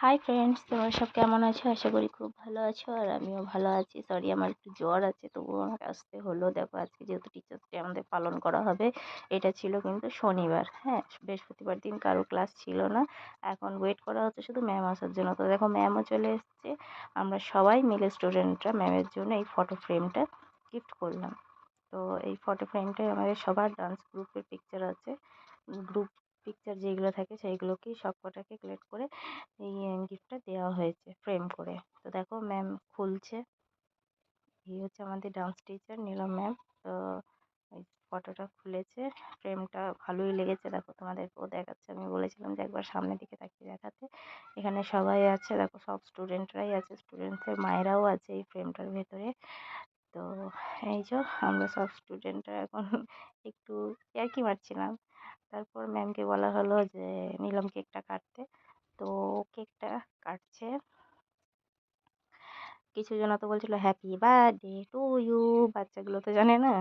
Hi friends, তোমরা সব কেমন আছো? আশা করি খুব ভালো আছো আর আমিও ভালো আছি। সরি, আমার একটু জ্বর আছে, তবুও আমাকে আসতে হলো। দেখো, আজকে যেহেতু টিচার্স ডে আমাদের পালন করা হবে, এটা ছিল কিন্তু শনিবার। হ্যাঁ, বৃহস্পতিবার দিন কারো ক্লাস ছিল না। এখন ওয়েট করা হচ্ছে শুধু ম্যাম আসার জন্য। তো দেখো, ম্যামও চলে এসেছে। আমরা সবাই মিলে স্টুডেন্টরা ম্যামের জন্য এই ফটো ফ্রেমটা গিফট করলাম। তো এই ফটো ফ্রেমটাই আমাদের সবার ডান্স গ্রুপের পিকচার আছে। গ্রুপ পিকচার যেগুলো থাকে সেইগুলোকেই সব কটাকে কালেক্ট করে এই গিফটটা দেওয়া হয়েছে ফ্রেম করে। তো দেখো, ম্যাম খুলছে। এই হচ্ছে আমাদের ডান্স টিচার নীলম ম্যাম। তো এই ফটোটা খুলেছে, ফ্রেমটা ভালোই লেগেছে। দেখো, তোমাদেরকেও দেখাচ্ছে। আমি বলেছিলাম যে একবার সামনের দিকে তাকিয়ে দেখাতে। এখানে সবাই আছে, দেখো সব স্টুডেন্টরাই আছে, স্টুডেন্টসের মায়েরাও আছে এই ফ্রেমটার ভেতরে। তো এই যে আমরা সব স্টুডেন্টরা এখন একটু ইয়ার্কি মারছিলাম। তারপর ম্যামকে বলা হলো যে নিলাম কেকটা কাটতে। তো কেকটা কাটছে। কিছু জন তো বলছিল হ্যাপি বার্থডে টু ইউ। বাচ্চাগুলো তো জানে না,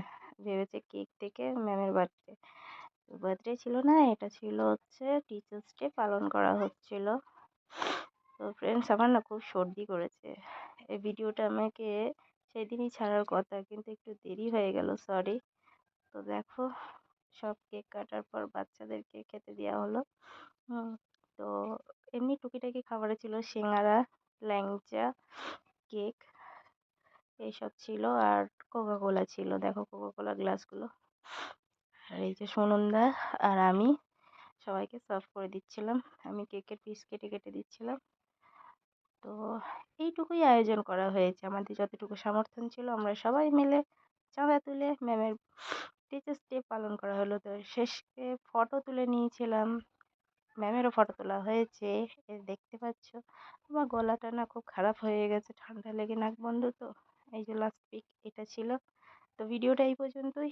ভেবেছে কেক থেকে ম্যামের বার্থডে। বার্থডে ছিল না, এটা ছিল হচ্ছে টিচার্স ডে পালন করা হচ্ছিল। তো ফ্রেন্ডস, আমার না খুব সর্দি করেছে। এই ভিডিওটা আমাকে সেদিনই ছাড়ার কথা, কিন্তু একটু দেরি হয়ে গেল, সরি। তো দেখো, সব কেক কাটার পর বাচ্চাদেরকে খেতে দেওয়া হলো। হুম। তো এমনি টুকিটাকি খাবারে ছিল সিঙ্গারা, ল্যাংচা, কেক, এইসব ছিল। আর কোকা কোলা ছিল, দেখো কোকা কোলা গ্লাসগুলো। আর এই যে সুনন্দা আর আমি সবাইকে সার্ভ করে দিচ্ছিলাম। আমি কেকের পিস কেটে কেটে দিচ্ছিলাম। তো এইটুকুই আয়োজন করা হয়েছে। আমাদের যতটুকু সামর্থ্য ছিল আমরা সবাই মিলে চাঁদা তুলে ম্যামের টিচার্স ডে পালন করা হলো। তো শেষে ফটো তুলে নিয়েছিলাম, ম্যামেরও ফটো তোলা হয়েছে। দেখতে পাচ্ছ আমার গলাটা না খুব খারাপ হয়ে গেছে, ঠান্ডা লেগে নাক বন্ধ। তো এই যে লাস্ট পিক এটা ছিল। তো ভিডিওটা এই পর্যন্তই।